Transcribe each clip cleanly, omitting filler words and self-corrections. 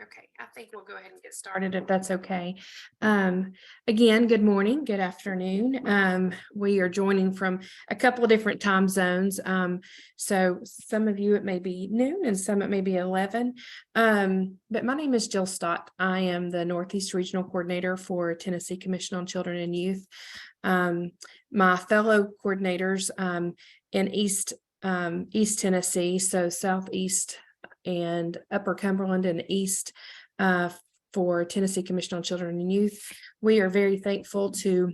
Okay, I think we'll go ahead and get started if that's okay. Again, good morning, good afternoon. We are joining from a couple of different time zones. So some of you it may be noon and some it may be 11. But my name is Jill Stott. I am the Northeast Regional Coordinator for Tennessee Commission on Children and Youth. My fellow coordinators in East Tennessee, so Southeast and Upper Cumberland and East for Tennessee Commission on Children and Youth. We are very thankful to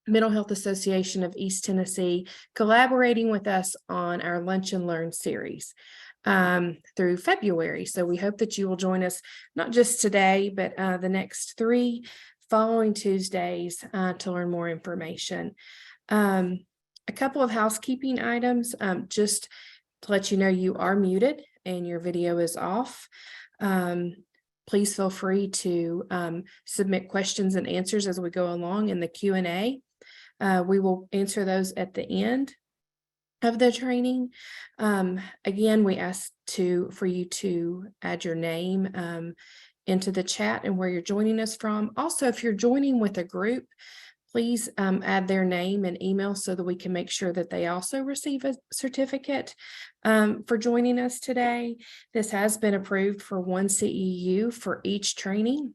Mental Health Association of East Tennessee collaborating with us on our Lunch and Learn series through February. So we hope that you will join us not just today, but the next 3 following Tuesdays to learn more information. A couple of housekeeping items, just to let you know you are muted and your video is off. Please feel free to submit questions and answers as we go along in the Q&A. We will answer those at the end of the training. Again, we ask for you to add your name into the chat and where you're joining us from. Also, if you're joining with a group, please add their name and email so that we can make sure that they also receive a certificate for joining us today. This has been approved for 1 CEU for each training.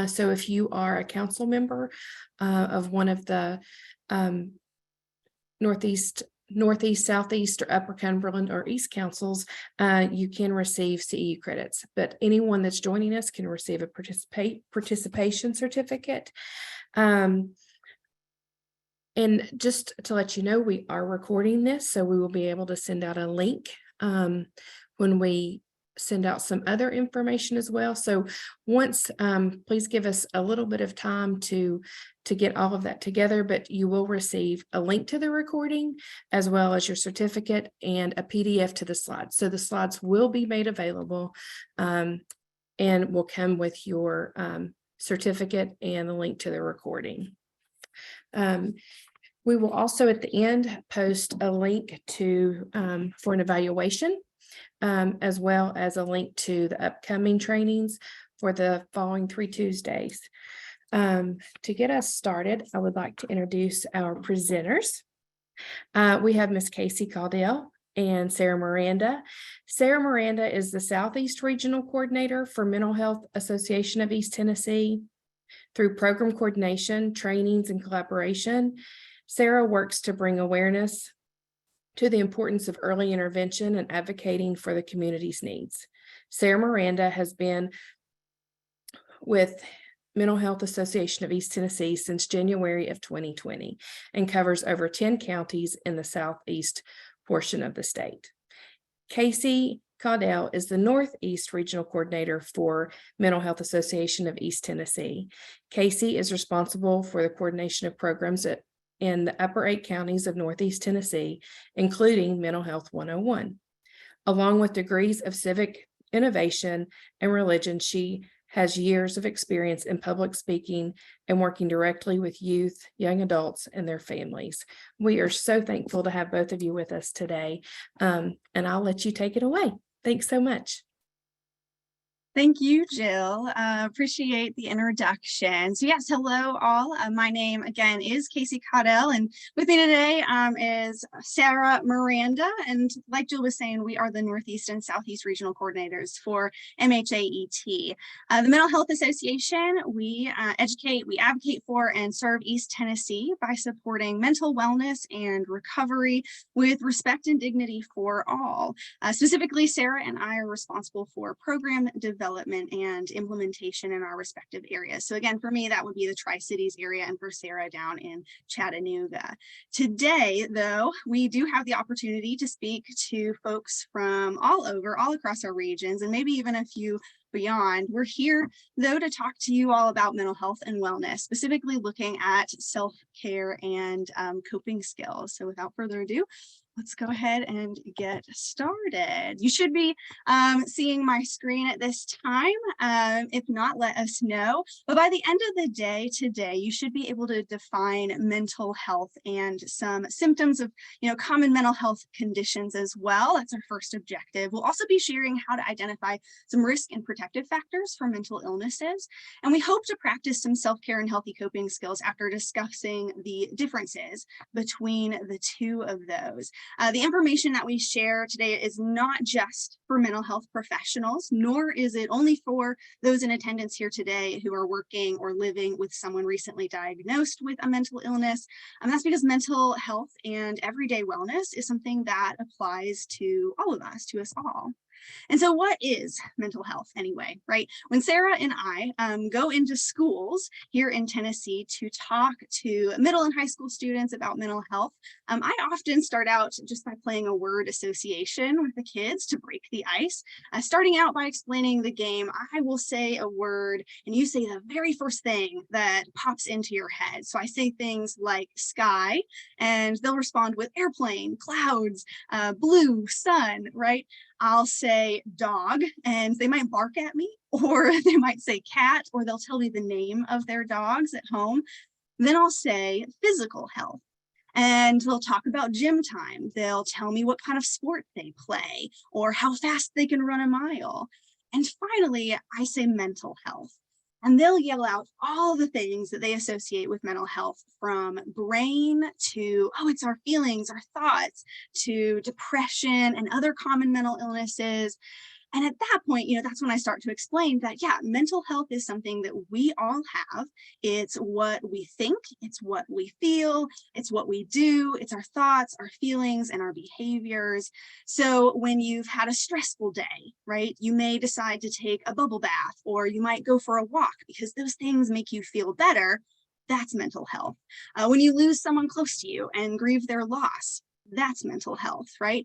So if you are a council member of one of the Northeast, Southeast, or Upper Cumberland or East councils, you can receive CEU credits, but anyone that's joining us can receive a participation certificate. And just to let you know, we are recording this, so we will be able to send out a link when we send out some other information as well. So once, please give us a little bit of time to get all of that together, but you will receive a link to the recording as well as your certificate and a PDF to the slides. So the slides will be made available and will come with your certificate and the link to the recording. We will also at the end post a link to for an evaluation, as well as a link to the upcoming trainings for the following 3 Tuesdays. To get us started, I would like to introduce our presenters. We have Ms. Casey Caudill and Sarah Miranda. Sarah Miranda is the Southeast Regional Coordinator for Mental Health Association of East Tennessee. Through program coordination, trainings, and collaboration, Sarah works to bring awareness to the importance of early intervention and advocating for the community's needs. Sarah Miranda has been with Mental Health Association of East Tennessee since January of 2020 and covers over 10 counties in the southeast portion of the state. Casey Caudill is the Northeast Regional Coordinator for Mental Health Association of East Tennessee. Casey is responsible for the coordination of programs in the upper 8 counties of Northeast Tennessee, including Mental Health 101. Along with degrees of civic innovation and religion, she has years of experience in public speaking and working directly with youth, young adults, and their families. We are so thankful to have both of you with us today, and I'll let you take it away. Thanks so much. Thank you, Jill. Appreciate the introduction. So yes, hello all. My name again is Casey Caudill, and with me today is Sarah Miranda. And like Jill was saying, we are the Northeast and Southeast Regional Coordinators for MHAET. The Mental Health Association, we educate, we advocate for, and serve East Tennessee by supporting mental wellness and recovery with respect and dignity for all. Specifically, Sarah and I are responsible for program development and implementation in our respective areas. So again, for me, that would be the Tri-Cities area, and for Sarah down in Chattanooga. Today, though, we do have the opportunity to speak to folks from all across our regions, and maybe even a few beyond. We're here, though, to talk to you all about mental health and wellness, specifically looking at self-care and coping skills. So without further ado, let's go ahead and get started. You should be seeing my screen at this time. If not, let us know. But by the end of the day today, you should be able to define mental health and some symptoms of, common mental health conditions as well. That's our first objective. We'll also be sharing how to identify some risk and protective factors for mental illnesses. And we hope to practice some self-care and healthy coping skills after discussing the differences between the two of those. The information that we share today is not just for mental health professionals, nor is it only for those in attendance here today who are working or living with someone recently diagnosed with a mental illness. That's because mental health and everyday wellness is something that applies to all of us, to us all. And so what is mental health anyway, right? When Sarah and I go into schools here in Tennessee to talk to middle and high school students about mental health, I often start out just by playing a word association with the kids to break the ice. Starting out by explaining the game, I will say a word and you say the very first thing that pops into your head. So I say things like sky, and they'll respond with airplane, clouds, blue, sun, right? I'll say dog and they might bark at me, or they might say cat, or they'll tell me the name of their dogs at home. Then I'll say physical health, and they'll talk about gym time. They'll tell me what kind of sport they play or how fast they can run a mile. And finally, I say mental health. And they'll yell out all the things that they associate with mental health, from brain to, oh, it's our feelings, our thoughts, to depression and other common mental illnesses. And at that point, that's when I start to explain that, yeah, mental health is something that we all have. It's what we think, it's what we feel, it's what we do, it's our thoughts, our feelings, and our behaviors. So when you've had a stressful day, right, you may decide to take a bubble bath, or you might go for a walk because those things make you feel better. That's mental health. When you lose someone close to you and grieve their loss, that's mental health, right?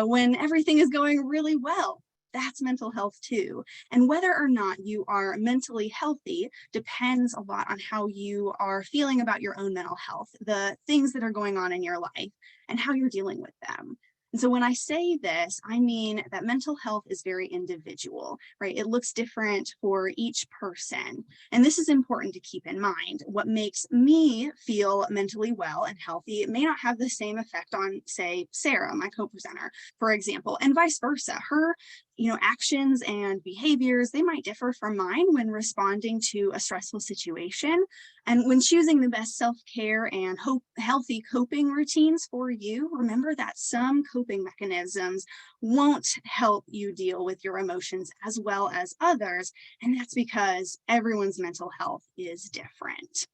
When everything is going really well, that's mental health too. And whether or not you are mentally healthy depends a lot on how you are feeling about your own mental health, the things that are going on in your life, and how you're dealing with them. And so when I say this, I mean that mental health is very individual, right? It looks different for each person. And this is important to keep in mind. What makes me feel mentally well and healthy may not have the same effect on, say, Sarah, my co-presenter, for example, and vice versa. Her actions and behaviors, they might differ from mine when responding to a stressful situation. And when choosing the best self-care and healthy coping routines for you, remember that some coping mechanisms won't help you deal with your emotions as well as others. And that's because everyone's mental health is different.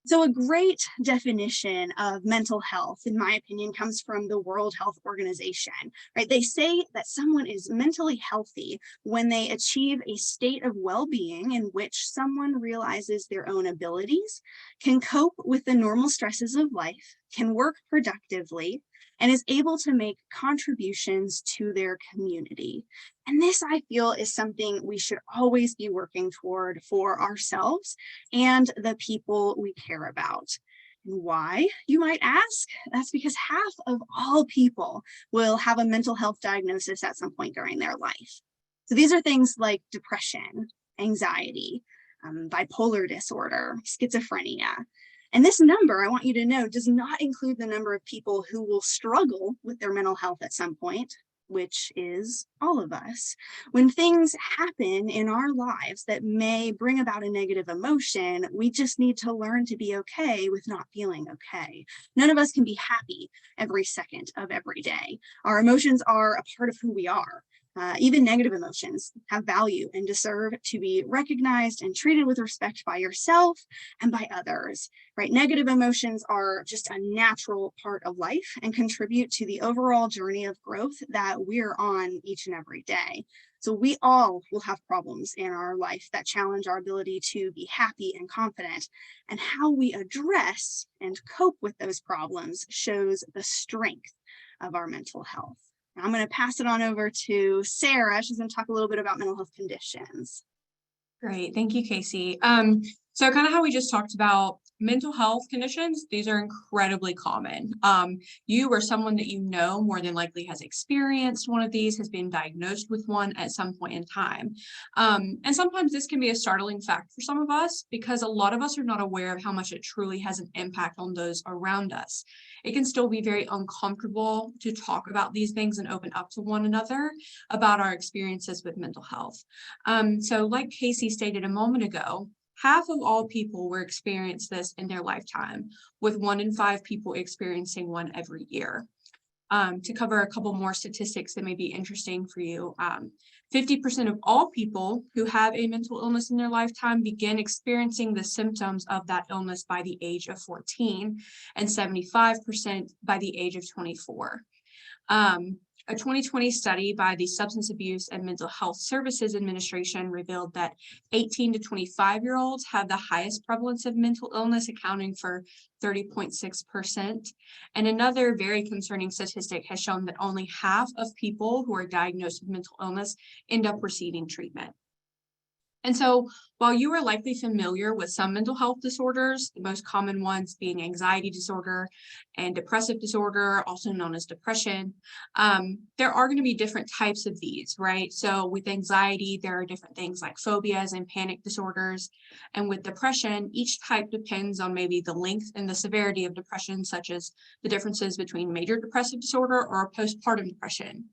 So a great definition of mental health, in my opinion, comes from the World Health Organization, right? They say that someone is mentally healthy when they achieve a state of well-being in which someone realizes their own abilities, can cope with the normal stresses of life, can work productively, and is able to make contributions to their community. And this, I feel, is something we should always be working toward for ourselves and the people we care about. And why, you might ask? That's because half of all people will have a mental health diagnosis at some point during their life. So these are things like depression, anxiety, bipolar disorder, schizophrenia. And this number, I want you to know, does not include the number of people who will struggle with their mental health at some point, which is all of us. When things happen in our lives that may bring about a negative emotion, we just need to learn to be okay with not feeling okay. None of us can be happy every second of every day. Our emotions are a part of who we are. Even negative emotions have value and deserve to be recognized and treated with respect by yourself and by others, right? Negative emotions are just a natural part of life and contribute to the overall journey of growth that we're on each and every day. So we all will have problems in our life that challenge our ability to be happy and confident, and how we address and cope with those problems shows the strength of our mental health. I'm going to pass it on over to Sarah. She's going to talk a little bit about mental health conditions. Great. Thank you, Casey. So kind of how we just talked about mental health conditions, these are incredibly common. You or someone that you know more than likely has experienced one of these, has been diagnosed with one at some point in time. And sometimes this can be a startling fact for some of us because a lot of us are not aware of how much it truly has an impact on those around us. It can still be very uncomfortable to talk about these things and open up to one another about our experiences with mental health. So like Casey stated a moment ago, half of all people will experience this in their lifetime, with 1 in 5 people experiencing one every year. To cover a couple more statistics that may be interesting for you, 50% of all people who have a mental illness in their lifetime begin experiencing the symptoms of that illness by the age of 14, and 75% by the age of 24. A 2020 study by the Substance Abuse and Mental Health Services Administration revealed that 18 to 25-year-olds have the highest prevalence of mental illness, accounting for 30.6%. And another very concerning statistic has shown that only half of people who are diagnosed with mental illness end up receiving treatment. And so while you are likely familiar with some mental health disorders, the most common ones being anxiety disorder and depressive disorder, also known as depression, there are going to be different types of these, right? So with anxiety, there are different things like phobias and panic disorders. And with depression, each type depends on maybe the length and the severity of depression, such as the differences between major depressive disorder or postpartum depression.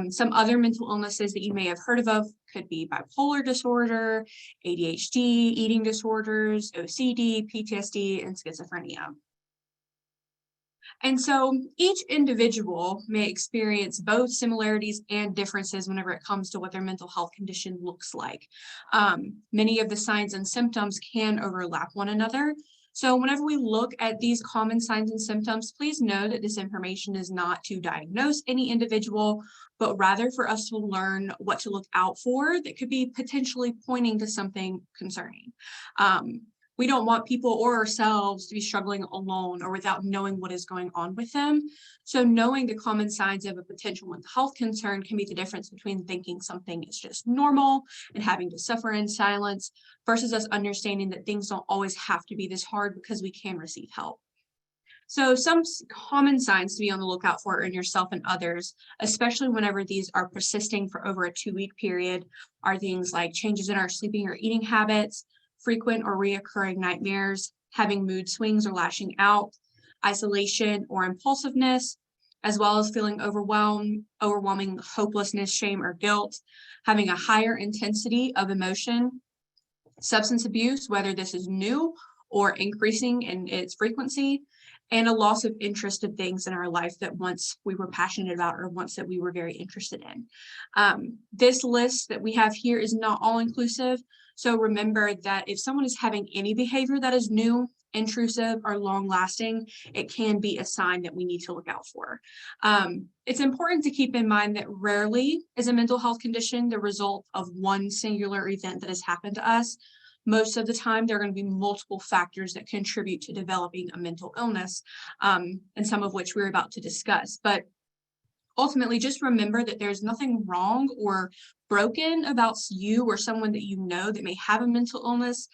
Some other mental illnesses that you may have heard of could be bipolar disorder, ADHD, eating disorders, OCD, PTSD, and schizophrenia. And so each individual may experience both similarities and differences whenever it comes to what their mental health condition looks like. Many of the signs and symptoms can overlap one another. So whenever we look at these common signs and symptoms, please know that this information is not to diagnose any individual, but rather for us to learn what to look out for that could be potentially pointing to something concerning. We don't want people or ourselves to be struggling alone or without knowing what is going on with them. So knowing the common signs of a potential mental health concern can be the difference between thinking something is just normal and having to suffer in silence versus us understanding that things don't always have to be this hard because we can receive help. So some common signs to be on the lookout for in yourself and others, especially whenever these are persisting for over a 2-week period, are things like changes in our sleeping or eating habits, frequent or reoccurring nightmares, having mood swings or lashing out, isolation or impulsiveness, as well as feeling overwhelming hopelessness, shame, or guilt, having a higher intensity of emotion, substance abuse, whether this is new or increasing in its frequency, and a loss of interest in things in our life that once we were passionate about or once that we were very interested in. This list that we have here is not all inclusive. So remember that if someone is having any behavior that is new, intrusive, or long-lasting, it can be a sign that we need to look out for. It's important to keep in mind that rarely is a mental health condition the result of one singular event that has happened to us. Most of the time, there are going to be multiple factors that contribute to developing a mental illness, and some of which we're about to discuss. But ultimately, just remember that there's nothing wrong or broken about you or someone that you know that may have a mental illness.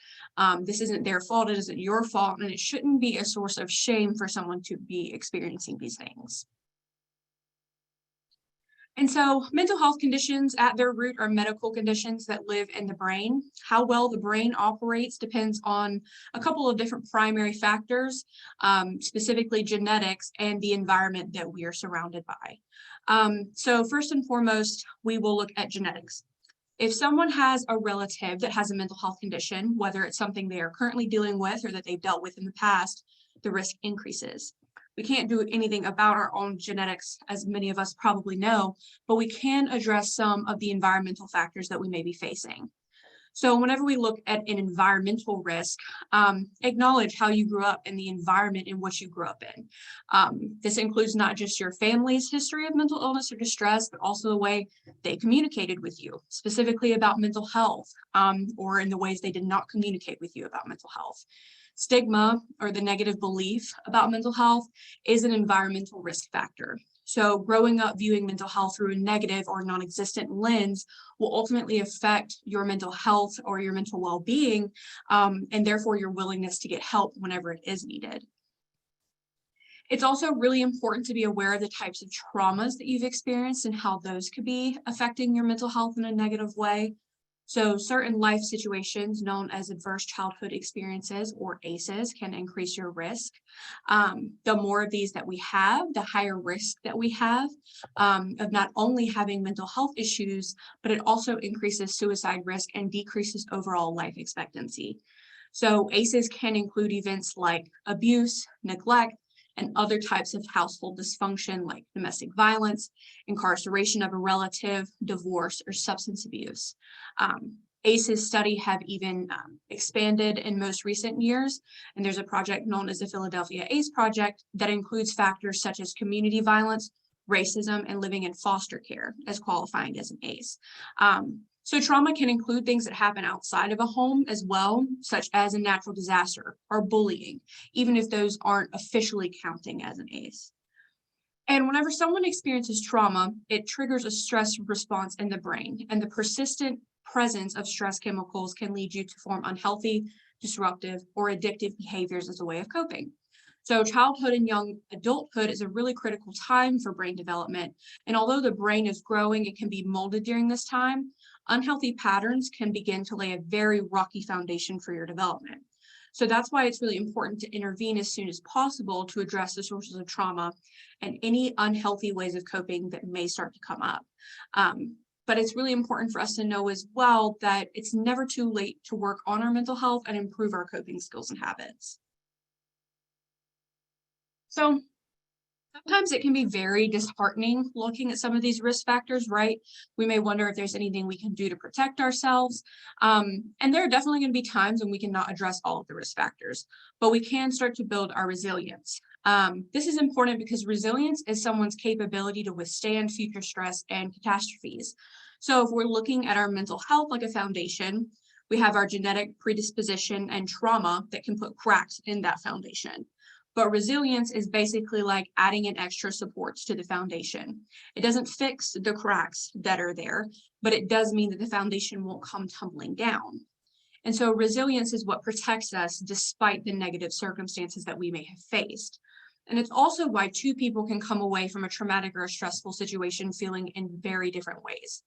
This isn't their fault, it isn't your fault, and it shouldn't be a source of shame for someone to be experiencing these things. And so mental health conditions at their root are medical conditions that live in the brain. How well the brain operates depends on a couple of different primary factors, specifically genetics and the environment that we are surrounded by. So first and foremost, we will look at genetics. If someone has a relative that has a mental health condition, whether it's something they are currently dealing with or that they've dealt with in the past, the risk increases. We can't do anything about our own genetics, as many of us probably know, but we can address some of the environmental factors that we may be facing. So whenever we look at an environmental risk, acknowledge how you grew up and the environment in which you grew up in. This includes not just your family's history of mental illness or distress, but also the way they communicated with you, specifically about mental health, or in the ways they did not communicate with you about mental health. Stigma, or the negative belief about mental health, is an environmental risk factor. So growing up viewing mental health through a negative or non-existent lens will ultimately affect your mental health or your mental well-being, and therefore your willingness to get help whenever it is needed. It's also really important to be aware of the types of traumas that you've experienced and how those could be affecting your mental health in a negative way. So certain life situations known as adverse childhood experiences, or ACEs, can increase your risk. The more of these that we have, the higher risk that we have of not only having mental health issues, but it also increases suicide risk and decreases overall life expectancy. So ACEs can include events like abuse, neglect, and other types of household dysfunction like domestic violence, incarceration of a relative, divorce, or substance abuse. ACEs study have even expanded in most recent years, and there's a project known as the Philadelphia ACE Project that includes factors such as community violence, racism, and living in foster care as qualifying as an ACE. So trauma can include things that happen outside of a home as well, such as a natural disaster or bullying, even if those aren't officially counting as an ACE. And whenever someone experiences trauma, it triggers a stress response in the brain, and the persistent presence of stress chemicals can lead you to form unhealthy, disruptive, or addictive behaviors as a way of coping. So childhood and young adulthood is a really critical time for brain development. And although the brain is growing, it can be molded during this time. Unhealthy patterns can begin to lay a very rocky foundation for your development. So that's why it's really important to intervene as soon as possible to address the sources of trauma and any unhealthy ways of coping that may start to come up. But it's really important for us to know as well that it's never too late to work on our mental health and improve our coping skills and habits. So sometimes it can be very disheartening looking at some of these risk factors, right? We may wonder if there's anything we can do to protect ourselves. And there are definitely going to be times when we cannot address all of the risk factors, but we can start to build our resilience. This is important because resilience is someone's capability to withstand future stress and catastrophes. So if we're looking at our mental health like a foundation, we have our genetic predisposition and trauma that can put cracks in that foundation. But resilience is basically like adding in extra supports to the foundation. It doesn't fix the cracks that are there, but it does mean that the foundation won't come tumbling down. And so resilience is what protects us despite the negative circumstances that we may have faced. And it's also why two people can come away from a traumatic or a stressful situation feeling in very different ways.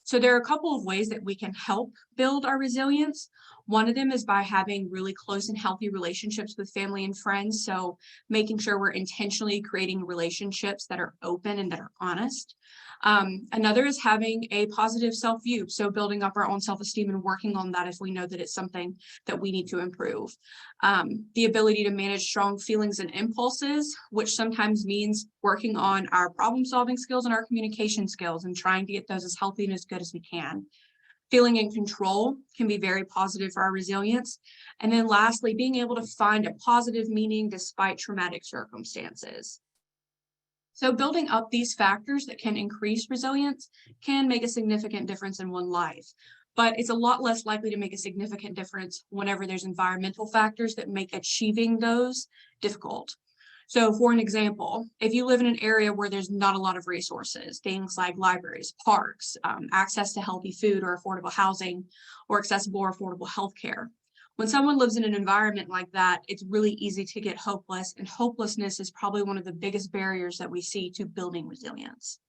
So there are a couple of ways that we can help build our resilience. One of them is by having really close and healthy relationships with family and friends. So making sure we're intentionally creating relationships that are open and that are honest. Another is having a positive self-view. So building up our own self-esteem and working on that if we know that it's something that we need to improve. The ability to manage strong feelings and impulses, which sometimes means working on our problem-solving skills and our communication skills and trying to get those as healthy and as good as we can. Feeling in control can be very positive for our resilience. And then lastly, being able to find a positive meaning despite traumatic circumstances. So building up these factors that can increase resilience can make a significant difference in one life, but it's a lot less likely to make a significant difference whenever there's environmental factors that make achieving those difficult. So for an example, if you live in an area where there's not a lot of resources, things like libraries, parks, access to healthy food or affordable housing, or accessible or affordable healthcare. When someone lives in an environment like that, it's really easy to get hopeless, and hopelessness is probably one of the biggest barriers that we see to building resilience.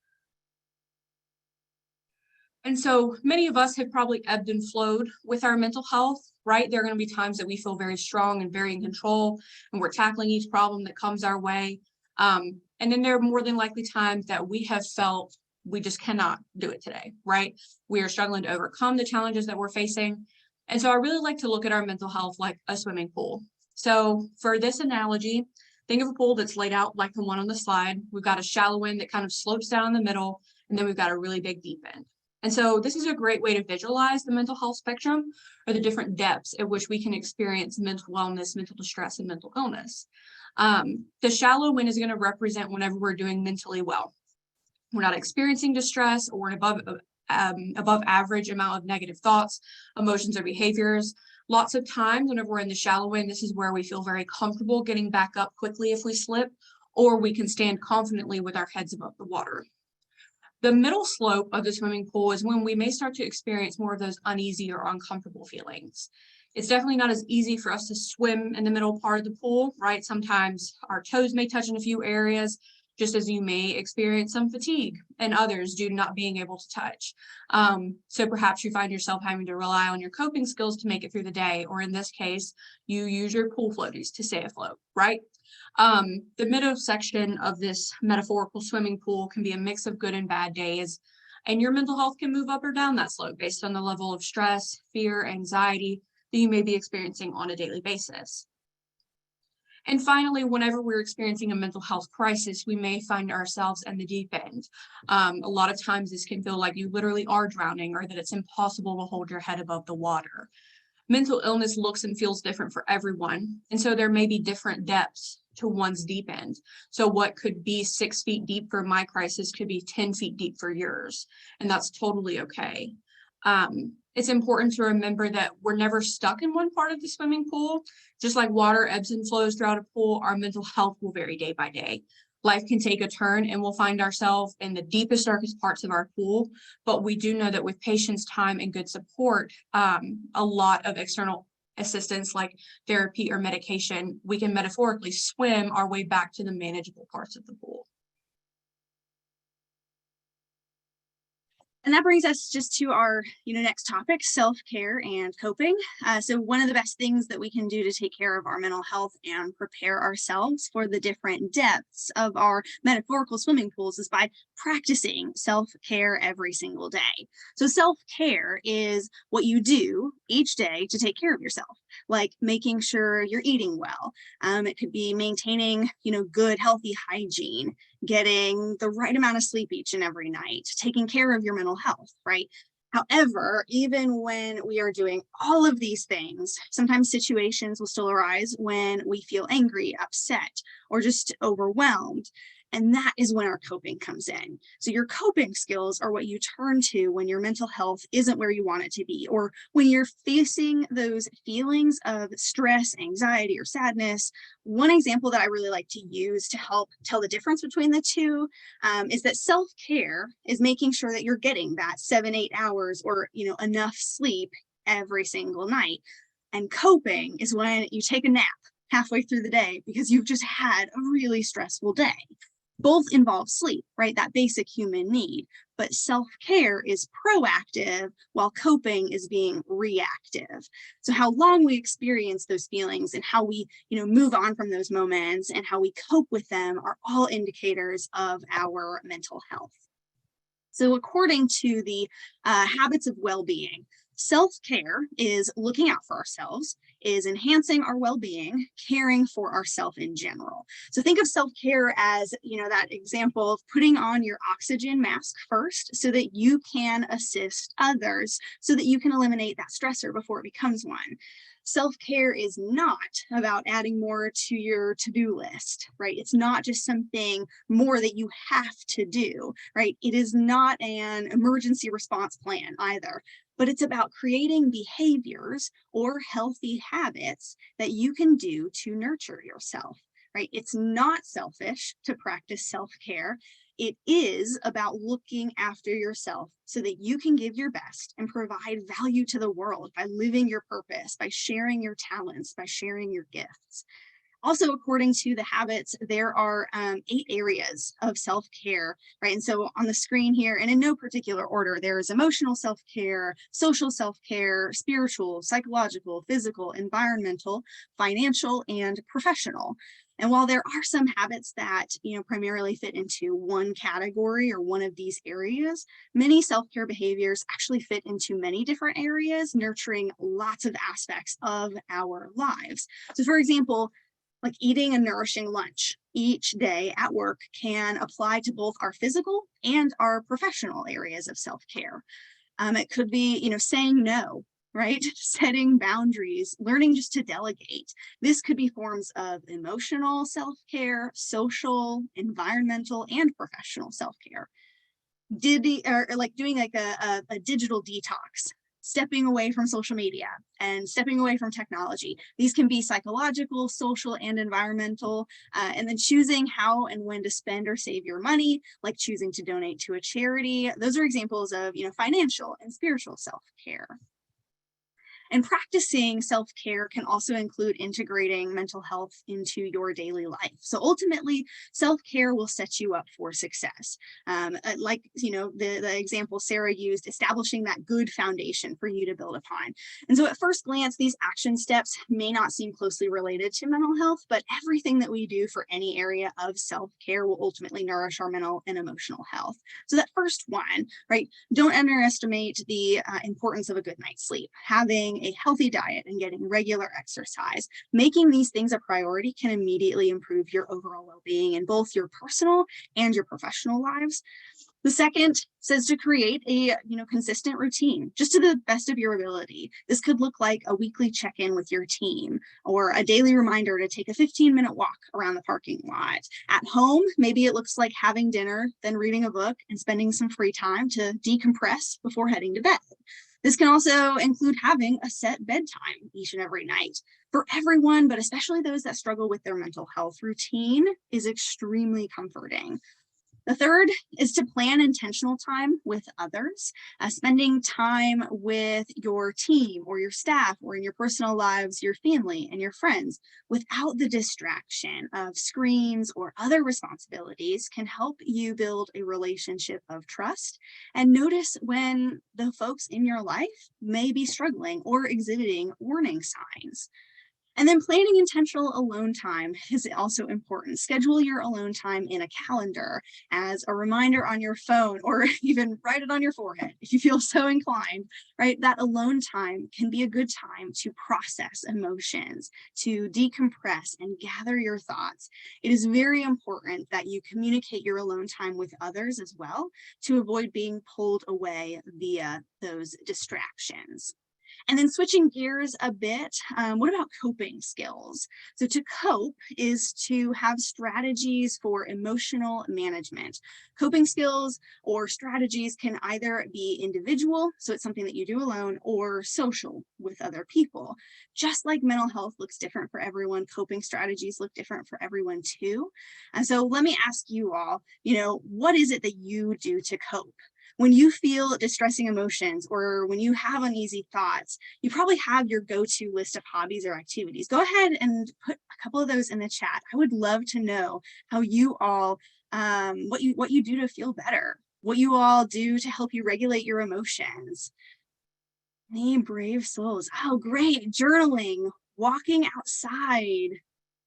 And so many of us have probably ebbed and flowed with our mental health, right? There are going to be times that we feel very strong and very in control, and we're tackling each problem that comes our way. And then there are more than likely times that we have felt we just cannot do it today, right? We are struggling to overcome the challenges that we're facing. And so I really like to look at our mental health like a swimming pool. So for this analogy, think of a pool that's laid out like the one on the slide. We've got a shallow end that kind of slopes down in the middle, and then we've got a really big deep end. And so this is a great way to visualize the mental health spectrum, or the different depths at which we can experience mental wellness, mental distress, and mental illness. The shallow end is going to represent whenever we're doing mentally well. We're not experiencing distress or an above average amount of negative thoughts, emotions, or behaviors. Lots of times whenever we're in the shallow end, this is where we feel very comfortable getting back up quickly if we slip, or we can stand confidently with our heads above the water. The middle slope of the swimming pool is when we may start to experience more of those uneasy or uncomfortable feelings. It's definitely not as easy for us to swim in the middle part of the pool, right? Sometimes our toes may touch in a few areas, just as you may experience some fatigue and others due to not being able to touch. So perhaps you find yourself having to rely on your coping skills to make it through the day, or in this case, you use your pool floaties to stay afloat, right? The middle section of this metaphorical swimming pool can be a mix of good and bad days, and your mental health can move up or down that slope based on the level of stress, fear, anxiety that you may be experiencing on a daily basis. And finally, whenever we're experiencing a mental health crisis, we may find ourselves in the deep end. A lot of times this can feel like you literally are drowning, or that it's impossible to hold your head above the water. Mental illness looks and feels different for everyone, and so there may be different depths to one's deep end. So what could be 6 feet deep for my crisis could be 10 feet deep for yours, and that's totally okay. It's important to remember that we're never stuck in one part of the swimming pool. Just like water ebbs and flows throughout a pool, our mental health will vary day by day. Life can take a turn and we'll find ourselves in the deepest, darkest parts of our pool, but we do know that with patience, time, and good support, a lot of external assistance like therapy or medication, we can metaphorically swim our way back to the manageable parts of the pool. And that brings us just to our, next topic, self-care and coping. So one of the best things that we can do to take care of our mental health and prepare ourselves for the different depths of our metaphorical swimming pools is by practicing self-care every single day. So self-care is what you do each day to take care of yourself, like making sure you're eating well. It could be maintaining, good, healthy hygiene, getting the right amount of sleep each and every night, taking care of your mental health, right? However, even when we are doing all of these things, sometimes situations will still arise when we feel angry, upset, or just overwhelmed. And that is when our coping comes in. So your coping skills are what you turn to when your mental health isn't where you want it to be, or when you're facing those feelings of stress, anxiety, or sadness. One example that I really like to use to help tell the difference between the two is that self-care is making sure that you're getting that 7-8 hours or enough sleep every single night. And coping is when you take a nap halfway through the day because you've just had a really stressful day. Both involve sleep, right? That basic human need. But self-care is proactive while coping is being reactive. So how long we experience those feelings and how we, move on from those moments and how we cope with them are all indicators of our mental health. So according to the Habits of Well-Being, self-care is looking out for ourselves, is enhancing our well-being, caring for ourselves in general. So think of self-care as, that example of putting on your oxygen mask first so that you can assist others, so that you can eliminate that stressor before it becomes one. Self-care is not about adding more to your to-do list, right? It's not just something more that you have to do, right? It is not an emergency response plan either, but it's about creating behaviors or healthy habits that you can do to nurture yourself, right? It's not selfish to practice self-care. It is about looking after yourself so that you can give your best and provide value to the world by living your purpose, by sharing your talents, by sharing your gifts. Also, according to the Habits, there are 8 areas of self-care, right? And so on the screen here, and in no particular order, there is emotional self-care, social self-care, spiritual, psychological, physical, environmental, financial, and professional. And while there are some habits that, primarily fit into one category or one of these areas, many self-care behaviors actually fit into many different areas, nurturing lots of aspects of our lives. So for example, like eating a nourishing lunch each day at work can apply to both our physical and our professional areas of self-care. It could be, saying no, right? Setting boundaries, learning just to delegate. This could be forms of emotional self-care, social, environmental, and professional self-care. Doing like a digital detox, stepping away from social media and stepping away from technology. These can be psychological, social, and environmental, and then choosing how and when to spend or save your money, like choosing to donate to a charity. Those are examples of, financial and spiritual self-care. And practicing self-care can also include integrating mental health into your daily life. So ultimately, self-care will set you up for success. Like, the example Sarah used, establishing that good foundation for you to build upon. And so at first glance, these action steps may not seem closely related to mental health, but everything that we do for any area of self-care will ultimately nourish our mental and emotional health. So that first one, right? Don't underestimate the importance of a good night's sleep. Having a healthy diet and getting regular exercise, making these things a priority can immediately improve your overall well-being in both your personal and your professional lives. The second says to create a consistent routine, just to the best of your ability. This could look like a weekly check-in with your team, or a daily reminder to take a 15-minute walk around the parking lot. At home, maybe it looks like having dinner, then reading a book and spending some free time to decompress before heading to bed. This can also include having a set bedtime each and every night. For everyone, but especially those that struggle with their mental health, routine is extremely comforting. The third is to plan intentional time with others, spending time with your team or your staff or in your personal lives, your family and your friends without the distraction of screens or other responsibilities can help you build a relationship of trust and notice when the folks in your life may be struggling or exhibiting warning signs. And then planning intentional alone time is also important. Schedule your alone time in a calendar as a reminder on your phone, or even write it on your forehead if you feel so inclined, right? That alone time can be a good time to process emotions, to decompress and gather your thoughts. It is very important that you communicate your alone time with others as well to avoid being pulled away via those distractions. And then switching gears a bit, what about coping skills? So to cope is to have strategies for emotional management. Coping skills or strategies can either be individual, so it's something that you do alone, or social with other people. Just like mental health looks different for everyone, coping strategies look different for everyone too. And so let me ask you all, what is it that you do to cope? When you feel distressing emotions or when you have uneasy thoughts, you probably have your go-to list of hobbies or activities. Go ahead and put a couple of those in the chat. I would love to know how you all, what you do to feel better, what you all do to help you regulate your emotions. Any brave souls. Oh, great. Journaling, walking outside,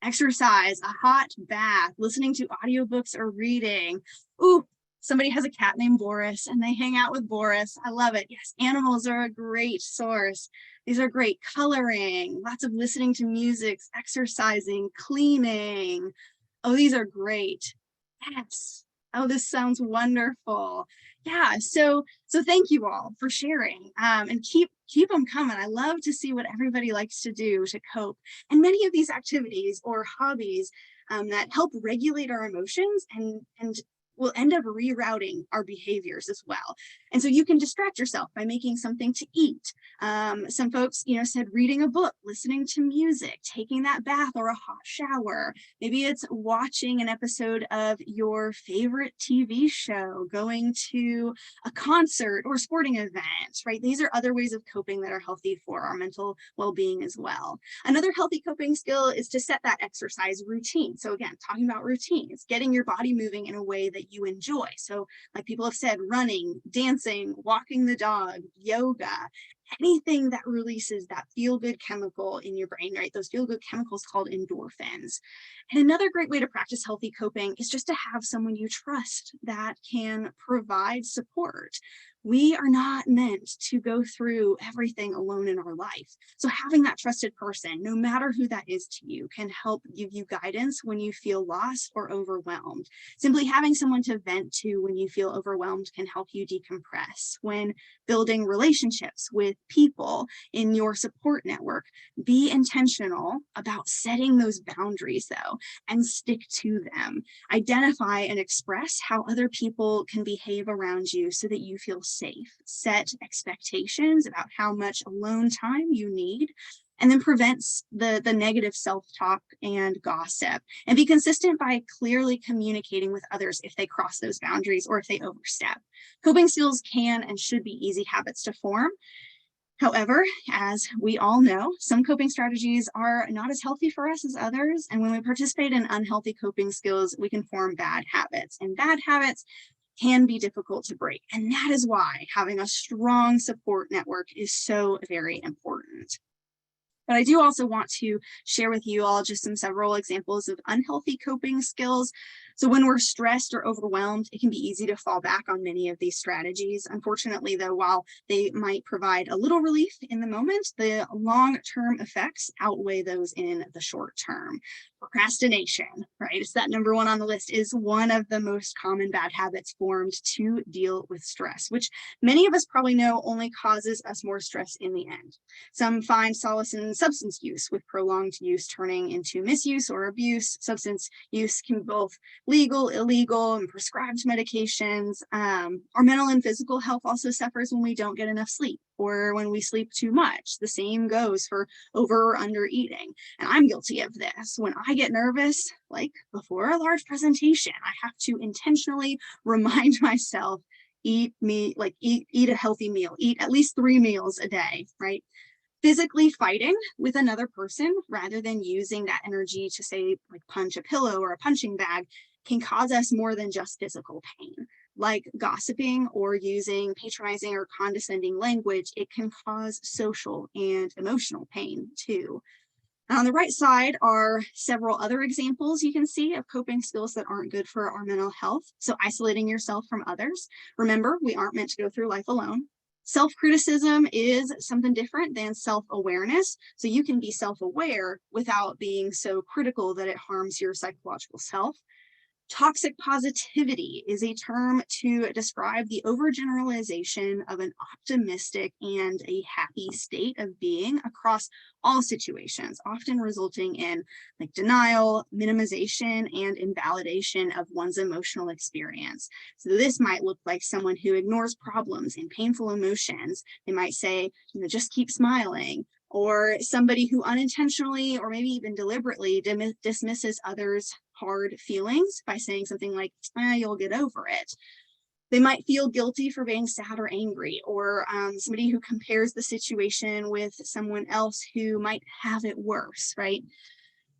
exercise, a hot bath, listening to audiobooks or reading. Ooh, somebody has a cat named Boris and they hang out with Boris. I love it. Yes, animals are a great source. These are great. Coloring, lots of listening to music, exercising, cleaning. Oh, these are great. Yes. Oh, this sounds wonderful. Yeah, so thank you all for sharing, and keep them coming. I love to see what everybody likes to do to cope. And many of these activities or hobbies that help regulate our emotions and will end up rerouting our behaviors as well. And so you can distract yourself by making something to eat. Some folks, said reading a book, listening to music, taking that bath or a hot shower. Maybe it's watching an episode of your favorite TV show, going to a concert or sporting event, right? These are other ways of coping that are healthy for our mental well-being as well. Another healthy coping skill is to set that exercise routine. So again, talking about routines, getting your body moving in a way that you enjoy. So like people have said, running, dancing, walking the dog, yoga, anything that releases that feel-good chemical in your brain, right? Those feel-good chemicals called endorphins. And another great way to practice healthy coping is just to have someone you trust that can provide support. We are not meant to go through everything alone in our life. So having that trusted person, no matter who that is to you, can help give you guidance when you feel lost or overwhelmed. Simply having someone to vent to when you feel overwhelmed can help you decompress. When building relationships with people in your support network, be intentional about setting those boundaries though, and stick to them. Identify and express how other people can behave around you so that you feel safe. Set expectations about how much alone time you need, and then prevents the negative self-talk and gossip. And be consistent by clearly communicating with others if they cross those boundaries or if they overstep. Coping skills can and should be easy habits to form. However, as we all know, some coping strategies are not as healthy for us as others. And when we participate in unhealthy coping skills, we can form bad habits. And bad habits can be difficult to break. And that is why having a strong support network is so very important. But I do also want to share with you all just several examples of unhealthy coping skills. So when we're stressed or overwhelmed, it can be easy to fall back on many of these strategies. Unfortunately, though, while they might provide a little relief in the moment, the long-term effects outweigh those in the short term. Procrastination, right? It's that number one on the list, is one of the most common bad habits formed to deal with stress, which many of us probably know only causes us more stress in the end. Some find solace in substance use, with prolonged use turning into misuse or abuse. Substance use can be both legal, illegal, and prescribed medications. Our mental and physical health also suffers when we don't get enough sleep or when we sleep too much. The same goes for over or under eating. And I'm guilty of this. When I get nervous, like before a large presentation, I have to intentionally remind myself, eat a healthy meal, eat at least 3 meals a day, right? Physically fighting with another person rather than using that energy to, say, like punch a pillow or a punching bag can cause us more than just physical pain. Like gossiping or using patronizing or condescending language, it can cause social and emotional pain too. And on the right side are several other examples you can see of coping skills that aren't good for our mental health. So isolating yourself from others. Remember, we aren't meant to go through life alone. Self-criticism is something different than self-awareness. So you can be self-aware without being so critical that it harms your psychological self. Toxic positivity is a term to describe the overgeneralization of an optimistic and a happy state of being across all situations, often resulting in like denial, minimization, and invalidation of one's emotional experience. So this might look like someone who ignores problems and painful emotions. They might say, just keep smiling. Or somebody who unintentionally or maybe even deliberately dismisses others' hard feelings by saying something like, you'll get over it. They might feel guilty for being sad or angry, or somebody who compares the situation with someone else who might have it worse, right?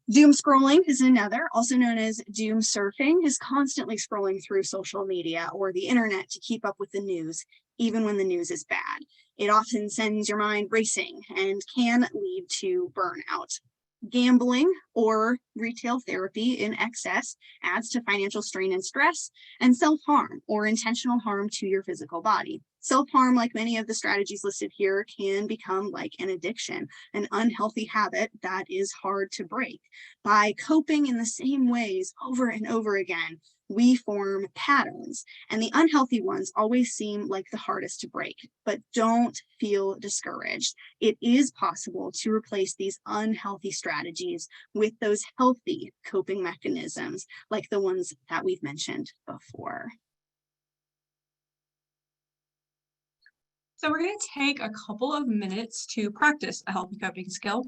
Doom scrolling is another, also known as doom surfing, is constantly scrolling through social media or the internet to keep up with the news, even when the news is bad. It often sends your mind racing and can lead to burnout. Gambling or retail therapy in excess adds to financial strain and stress, and self-harm or intentional harm to your physical body. Self-harm, like many of the strategies listed here, can become like an addiction, an unhealthy habit that is hard to break. By coping in the same ways over and over again, we form patterns, and the unhealthy ones always seem like the hardest to break. But don't feel discouraged. It is possible to replace these unhealthy strategies with those healthy coping mechanisms, like the ones that we've mentioned before. So we're going to take a couple of minutes to practice a healthy coping skill.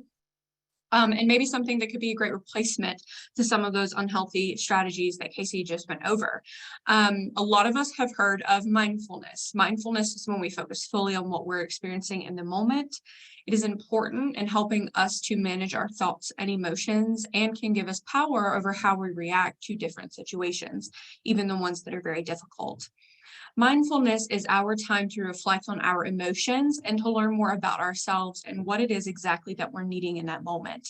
And maybe something that could be a great replacement to some of those unhealthy strategies that Casey just went over. A lot of us have heard of mindfulness. Mindfulness is when we focus fully on what we're experiencing in the moment. It is important in helping us to manage our thoughts and emotions, and can give us power over how we react to different situations, even the ones that are very difficult. Mindfulness is our time to reflect on our emotions and to learn more about ourselves and what it is exactly that we're needing in that moment.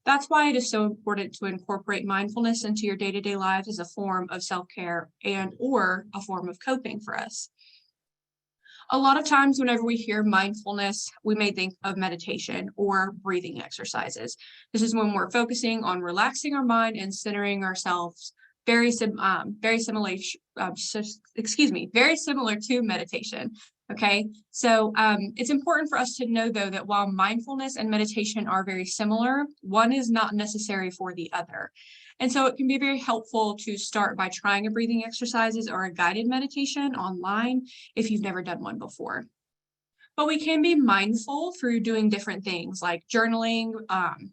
That's why it is so important to incorporate mindfulness into your day-to-day life as a form of self-care and or a form of coping for us. A lot of times whenever we hear mindfulness, we may think of meditation or breathing exercises. This is when we're focusing on relaxing our mind and centering ourselves, very similar to meditation. Okay, so it's important for us to know, though, that while mindfulness and meditation are very similar, one is not necessary for the other. And so it can be very helpful to start by trying a breathing exercises or a guided meditation online if you've never done one before. But we can be mindful through doing different things like journaling,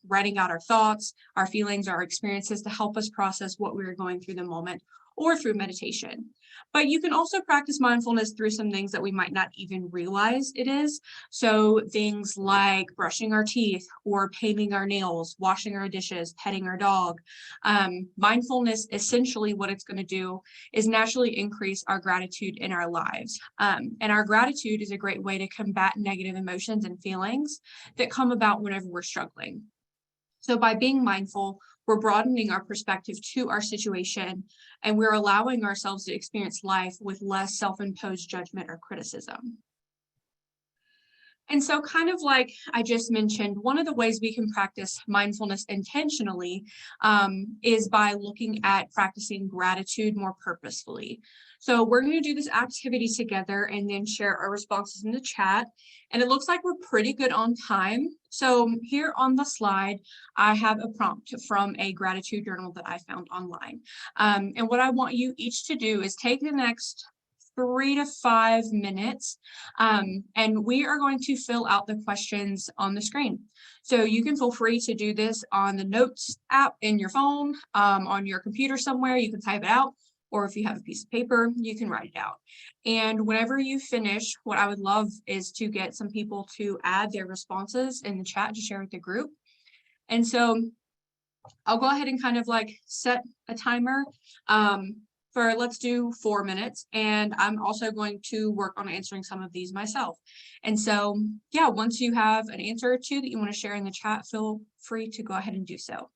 writing out our thoughts, our feelings, our experiences to help us process what we are going through the moment, or through meditation. But you can also practice mindfulness through some things that we might not even realize it is. So things like brushing our teeth or painting our nails, washing our dishes, petting our dog. Mindfulness, essentially what it's going to do is naturally increase our gratitude in our lives. And our gratitude is a great way to combat negative emotions and feelings that come about whenever we're struggling. So by being mindful, we're broadening our perspective to our situation, and we're allowing ourselves to experience life with less self-imposed judgment or criticism. And so kind of like I just mentioned, one of the ways we can practice mindfulness intentionally is by looking at practicing gratitude more purposefully. So we're going to do this activity together and then share our responses in the chat. And it looks like we're pretty good on time. So here on the slide, I have a prompt from a gratitude journal that I found online. And what I want you each to do is take the next 3 to 5 minutes, and we are going to fill out the questions on the screen. So you can feel free to do this on the Notes app in your phone, on your computer somewhere, you can type it out, or if you have a piece of paper, you can write it out. And whenever you finish, what I would love is to get some people to add their responses in the chat to share with the group. And so I'll go ahead and kind of like set a timer. For let's do 4 minutes, and I'm also going to work on answering some of these myself. And so, yeah, once you have an answer or two that you want to share in the chat, feel free to go ahead and do so.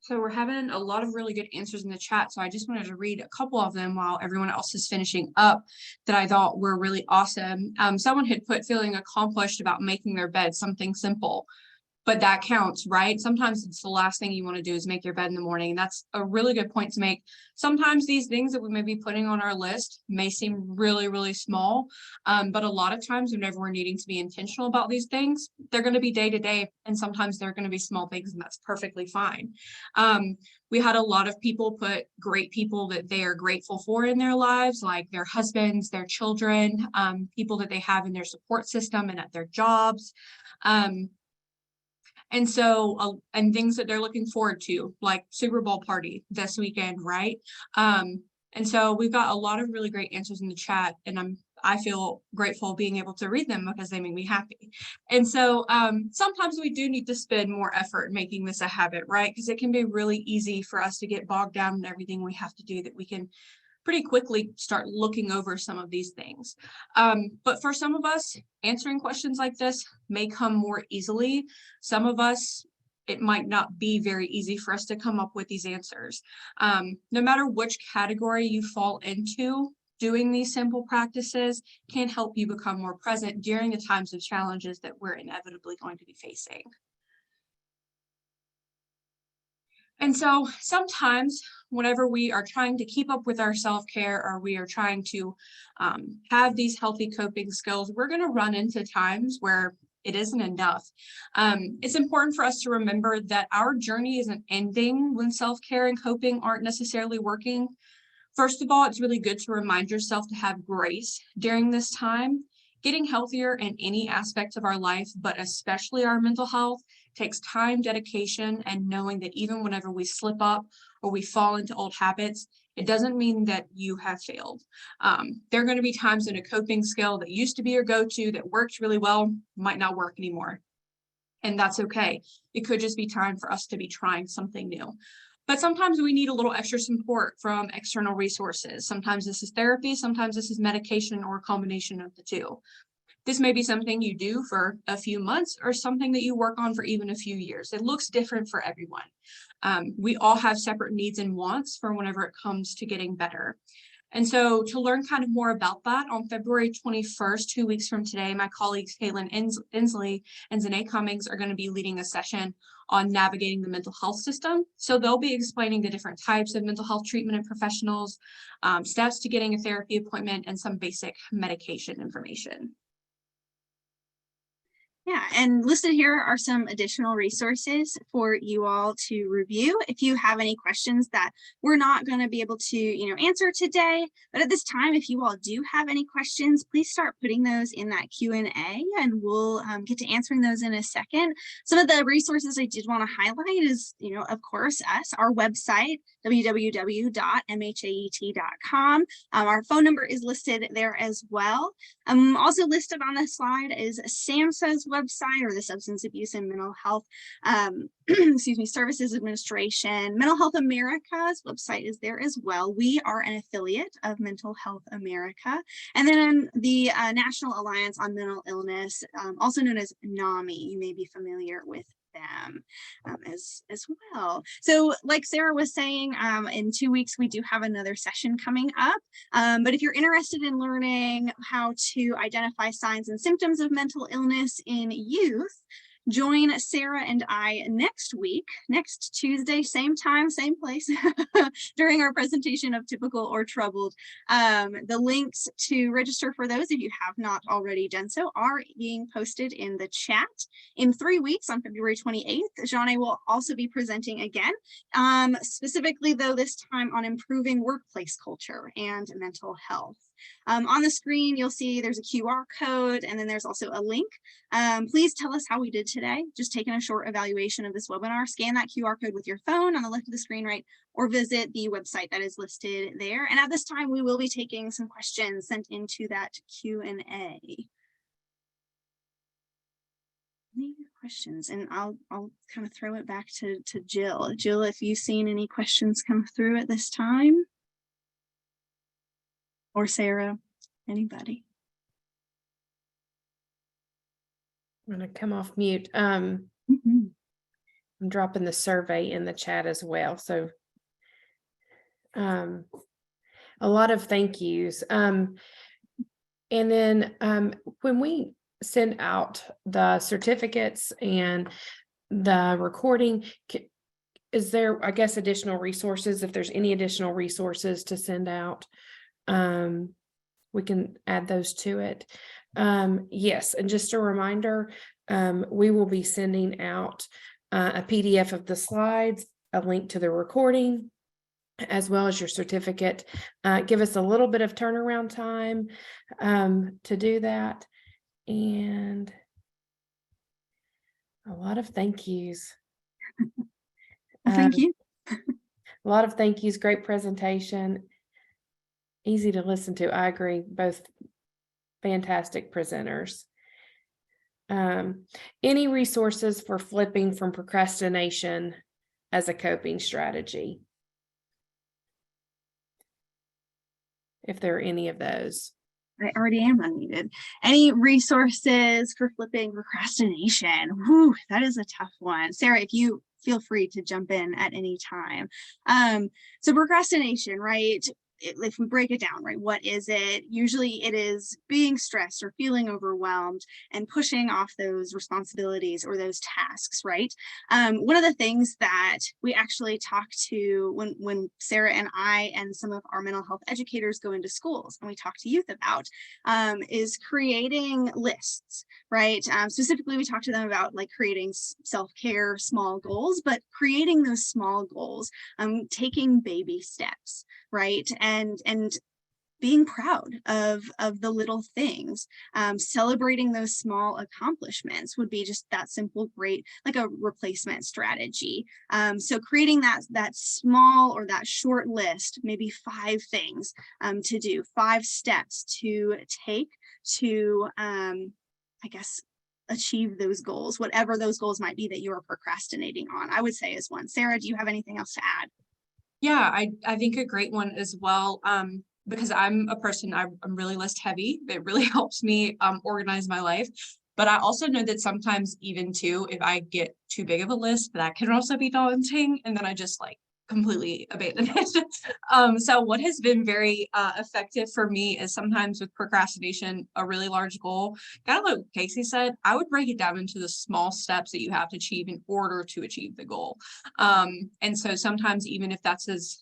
So we're having a lot of really good answers in the chat. So I just wanted to read a couple of them while everyone else is finishing up that I thought were really awesome. Someone had put feeling accomplished about making their bed, something simple. but that counts, right? Sometimes it's the last thing you want to do is make your bed in the morning. And that's a really good point to make. Sometimes these things that we may be putting on our list may seem really, really small. But a lot of times whenever we're needing to be intentional about these things, they're going to be day to day. And sometimes they're going to be small things, and that's perfectly fine. We had a lot of people put great people that they are grateful for in their lives, like their husbands, their children, people that they have in their support system and at their jobs. And so, and things that they're looking forward to, like Super Bowl party this weekend, right? And so we've got a lot of really great answers in the chat, and I feel grateful being able to read them because they make me happy. And so sometimes we do need to spend more effort making this a habit, right? Because it can be really easy for us to get bogged down in everything we have to do, that we can pretty quickly start looking over some of these things. But for some of us, answering questions like this may come more easily. Some of us, it might not be very easy for us to come up with these answers. No matter which category you fall into, doing these simple practices can help you become more present during the times of challenges that we're inevitably going to be facing. And so sometimes whenever we are trying to keep up with our self-care, or we are trying to have these healthy coping skills, we're going to run into times where it isn't enough. It's important for us to remember that our journey isn't ending when self-care and coping aren't necessarily working. First of all, it's really good to remind yourself to have grace during this time. Getting healthier in any aspect of our life, but especially our mental health, takes time, dedication, and knowing that even whenever we slip up or we fall into old habits, it doesn't mean that you have failed. There are going to be times in a coping skill that used to be your go-to, that worked really well, might not work anymore. And that's okay. It could just be time for us to be trying something new. But sometimes we need a little extra support from external resources. Sometimes this is therapy, sometimes this is medication, or a combination of the two. This may be something you do for a few months, or something that you work on for even a few years. It looks different for everyone. We all have separate needs and wants for whenever it comes to getting better. And so to learn kind of more about that, on February 21st, 2 weeks from today, my colleagues Caitlin Inslee and Zanae Cummings are going to be leading a session on navigating the mental health system. So they'll be explaining the different types of mental health treatment and professionals, steps to getting a therapy appointment, and some basic medication information. Yeah, and listed here are some additional resources for you all to review if you have any questions that we're not going to be able to, answer today. But at this time, if you all do have any questions, please start putting those in that Q&A, and we'll get to answering those in a second. Some of the resources I did want to highlight is, of course, our website, www.mhaet.com. Our phone number is listed there as well. Also listed on this slide is SAMHSA's website, or the Substance Abuse and Mental Health Services Administration. Mental Health America's website is there as well. We are an affiliate of Mental Health America. And then the National Alliance on Mental Illness, also known as NAMI. You may be familiar with them as well. So like Sarah was saying, in 2 weeks, we do have another session coming up. But if you're interested in learning how to identify signs and symptoms of mental illness in youth, join Sarah and I next week, next Tuesday, same time, same place, during our presentation of Typical or Troubled. The links to register for those, if you have not already done so, are being posted in the chat. In 3 weeks, on February 28th, Jeanne will also be presenting again, specifically though this time on improving workplace culture and mental health. On the screen, you'll see there's a QR code, and then there's also a link. Please tell us how we did today. Just taking a short evaluation of this webinar. Scan that QR code with your phone on the left of the screen, right, or visit the website that is listed there. And at this time, we will be taking some questions sent into that Q&A. Any questions? And I'll kind of throw it back to Jill. Jill, if you've seen any questions come through at this time. Or Sarah, anybody? I'm going to come off mute. I'm dropping the survey in the chat as well. So a lot of thank yous. And then when we send out the certificates and the recording. Is there, I guess, additional resources? If there's any additional resources to send out, we can add those to it. Yes, and just a reminder, we will be sending out a PDF of the slides, a link to the recording, as well as your certificate. Give us a little bit of turnaround time to do that. And a lot of thank yous. Well, thank you. A lot of thank yous. Great presentation. Easy to listen to. I agree. Both fantastic presenters. Any resources for flipping from procrastination as a coping strategy? If there are any of those. I already am unmuted. Any resources for flipping procrastination? Whew, that is a tough one. Sarah, if you feel free to jump in at any time. So procrastination, right? If we break it down, right, what is it? Usually it is being stressed or feeling overwhelmed and pushing off those responsibilities or those tasks, right? One of the things that we actually talk to when Sarah and I and some of our mental health educators go into schools and we talk to youth about is creating lists, right? Specifically, we talk to them about like creating self-care small goals, but creating those small goals, taking baby steps, right? And being proud of the little things, celebrating those small accomplishments would be just that simple, great, like a replacement strategy. So creating that small or that short list, maybe 5 things to do, 5 steps to take to, I guess, achieve those goals, whatever those goals might be that you are procrastinating on, I would say is one. Sarah, do you have anything else to add? Yeah, I think a great one as well. Because I'm a person, I'm really list heavy. It really helps me organize my life. But I also know that sometimes even too, if I get too big of a list, that can also be daunting. And then I just like completely abandon it. So what has been very effective for me is sometimes with procrastination, a really large goal, kind of like Casey said, I would break it down into the small steps that you have to achieve in order to achieve the goal. And so sometimes even if that's as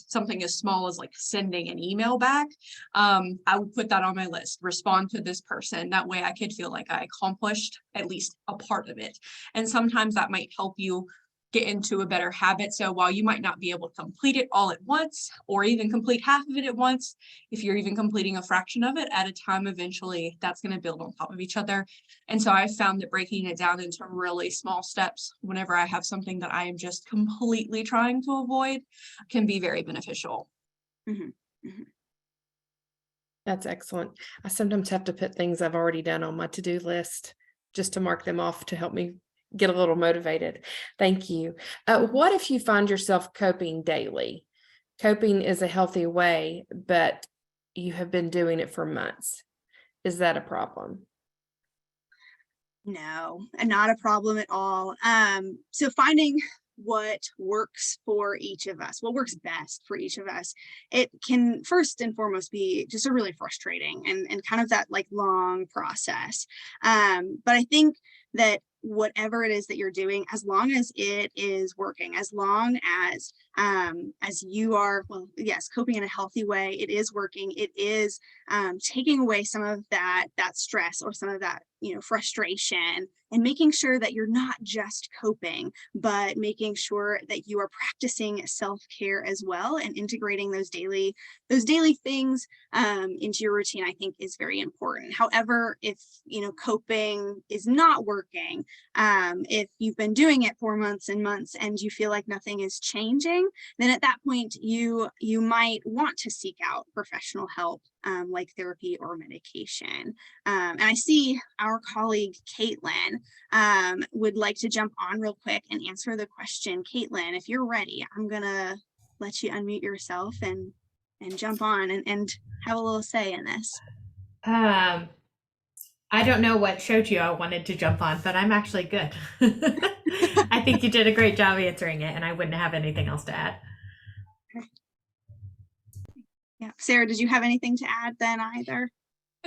something as small as like sending an email back, I would put that on my list, respond to this person. That way I could feel like I accomplished at least a part of it. And sometimes that might help you get into a better habit. So while you might not be able to complete it all at once, or even complete half of it at once, if you're even completing a fraction of it at a time, eventually that's going to build on top of each other. And so I found that breaking it down into really small steps, whenever I have something that I am just completely trying to avoid, can be very beneficial. Mm-hmm. Mm-hmm. That's excellent. I sometimes have to put things I've already done on my to-do list just to mark them off to help me get a little motivated. Thank you. What if you find yourself coping daily? Coping is a healthy way, but you have been doing it for months. Is that a problem? No, not a problem at all. So finding what works for each of us, what works best for each of us, it can first and foremost be just a really frustrating and kind of that like long process. But I think that whatever it is that you're doing, as long as it is working, as long as you are, well, yes, coping in a healthy way, it is working, it is taking away some of that stress or some of that, frustration, and making sure that you're not just coping, but making sure that you are practicing self-care as well and integrating those daily things into your routine, I think is very important. However, if coping is not working, if you've been doing it for months and months and you feel like nothing is changing, then at that point you might want to seek out professional help, like therapy or medication. And I see our colleague Caitlin would like to jump on real quick and answer the question. Caitlin, if you're ready, I'm gonna let you unmute yourself and jump on and have a little say in this. I don't know what showed you I wanted to jump on, but I'm actually good. I think you did a great job answering it, and I wouldn't have anything else to add. Yeah, Sarah, did you have anything to add then either?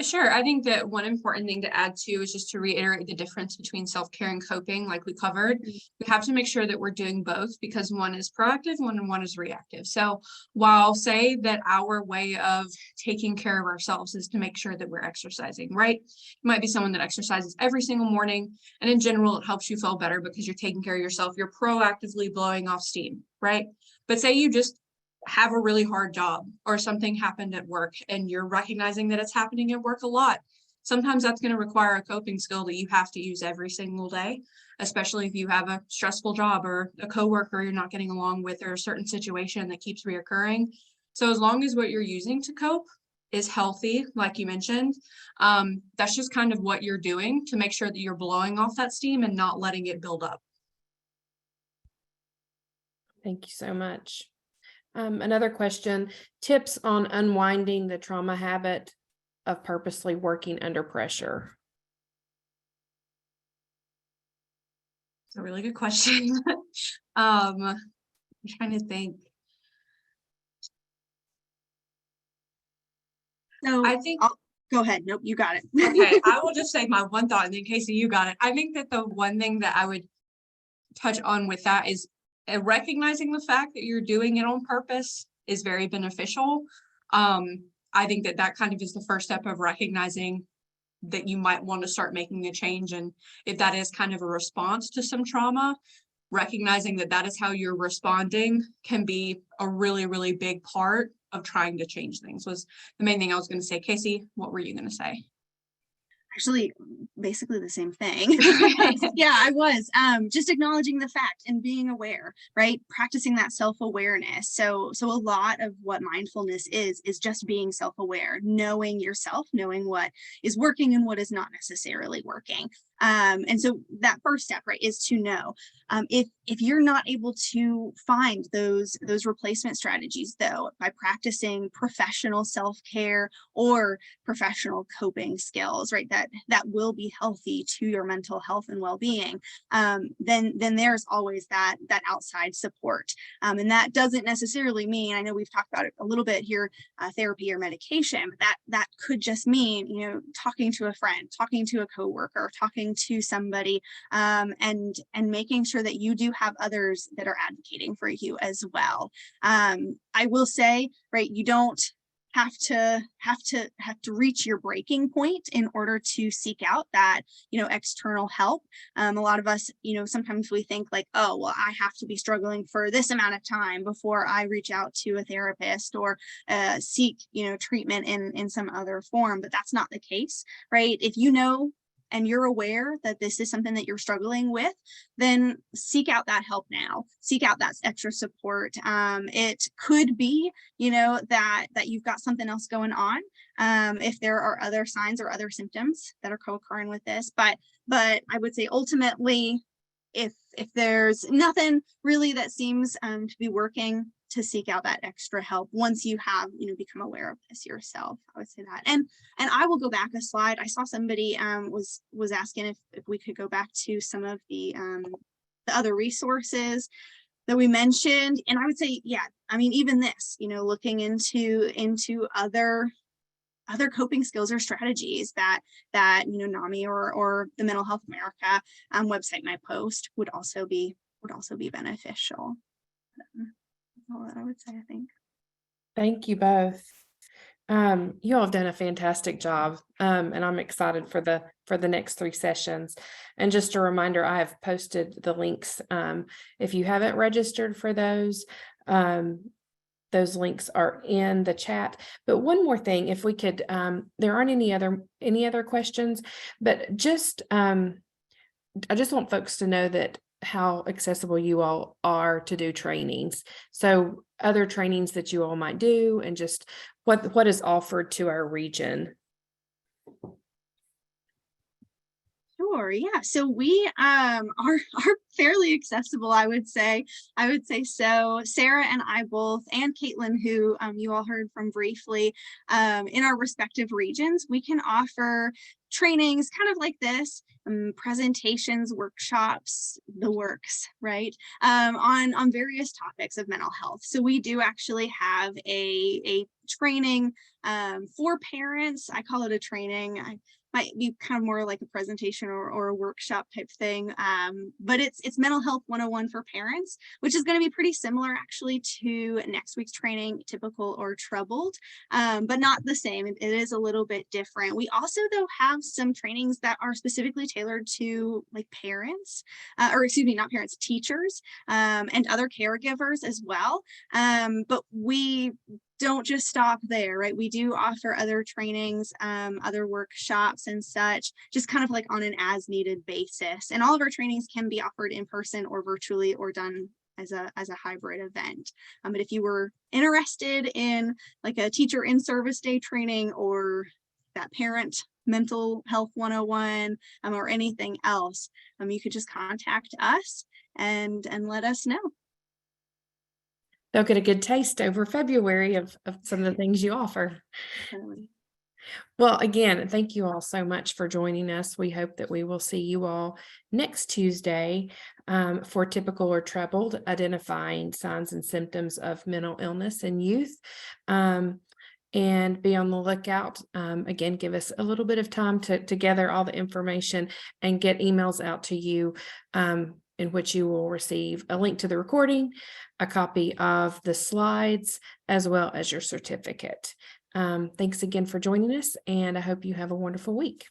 Sure. I think that one important thing to add too is just to reiterate the difference between self-care and coping, like we covered. We have to make sure that we're doing both because one is proactive, one is reactive. So while say that our way of taking care of ourselves is to make sure that we're exercising, right? You might be someone that exercises every single morning, and in general, it helps you feel better because you're taking care of yourself. You're proactively blowing off steam, right? But say you just have a really hard job or something happened at work and you're recognizing that it's happening at work a lot. Sometimes that's going to require a coping skill that you have to use every single day, especially if you have a stressful job or a coworker you're not getting along with or a certain situation that keeps reoccurring. So as long as what you're using to cope is healthy, like you mentioned, that's just kind of what you're doing to make sure that you're blowing off that steam and not letting it build up. Thank you so much. Another question, tips on unwinding the trauma habit of purposely working under pressure. It's a really good question. I'm trying to think. So I think, go ahead. Nope, you got it. okay, I will just say my one thought and then Casey, you got it. I think that the one thing that I would touch on with that is recognizing the fact that you're doing it on purpose is very beneficial. I think that that kind of is the first step of recognizing that you might want to start making a change. And if that is kind of a response to some trauma, recognizing that that is how you're responding can be a really, really big part of trying to change things was the main thing I was going to say. Casey, what were you going to say? Actually, basically the same thing. Yeah, I was just acknowledging the fact and being aware, right? Practicing that self-awareness. So a lot of what mindfulness is just being self-aware, knowing yourself, knowing what is working and what is not necessarily working. And so that first step, right, is to know. If you're not able to find those replacement strategies, though, by practicing professional self-care or professional coping skills, right, that will be healthy to your mental health and well-being, then there's always that outside support. And that doesn't necessarily mean, I know we've talked about it a little bit here, therapy or medication, but that could just mean, talking to a friend, talking to a coworker, talking to somebody, and making sure that you do have others that are advocating for you as well. I will say, right, you don't have to reach your breaking point in order to seek out that external help. A lot of us, sometimes we think like, oh well, I have to be struggling for this amount of time before I reach out to a therapist or seek treatment in some other form, but that's not the case, right? If you know and you're aware that this is something that you're struggling with, then seek out that help now. Seek out that extra support. It could be, that you've got something else going on. If there are other signs or other symptoms that are co-occurring with this, but I would say ultimately, if there's nothing really that seems to be working, to seek out that extra help once you have become aware of this yourself. I would say that. And I will go back a slide. I saw somebody was asking if we could go back to some of the other resources that we mentioned, and I would say, yeah, I mean, even this, looking into other coping skills or strategies that NAMI or the Mental Health America website might post would also be beneficial. All that I would say, I think. Thank you both. You all have done a fantastic job, and I'm excited for the next 3 sessions. And just a reminder, I have posted the links. If you haven't registered for those links are in the chat. But one more thing, if we could, there aren't any other questions, but just I just want folks to know that how accessible you all are to do trainings. So other trainings that you all might do and just what is offered to our region. Sure, yeah. So we are fairly accessible, I would say. So. Sarah and I both, and Caitlin, who you all heard from briefly, in our respective regions, we can offer trainings kind of like this, presentations, workshops, the works, right? On various topics of mental health. So we do actually have a training for parents. I call it a training. I might be kind of more like a presentation or a workshop type thing. But it's mental health 101 for parents, which is going to be pretty similar actually to next week's training, Typical or Troubled, but not the same. It is a little bit different. We also though have some trainings that are specifically tailored to like parents, or excuse me, not parents, teachers, and other caregivers as well. But we don't just stop there, right? We do offer other trainings, other workshops and such, just kind of like on an as needed basis. And all of our trainings can be offered in person or virtually or done as a hybrid event. But if you were interested in like a teacher in service day training or that parent mental health 101 or anything else, you could just contact us and let us know. They'll get a good taste over February of some of the things you offer. Well, again, thank you all so much for joining us. We hope that we will see you all next Tuesday for Typical or Troubled, Identifying Signs and Symptoms of Mental Illness in Youth. And be on the lookout. Again, give us a little bit of time to gather all the information and get emails out to you in which you will receive a link to the recording, a copy of the slides, as well as your certificate. Thanks again for joining us, and I hope you have a wonderful week.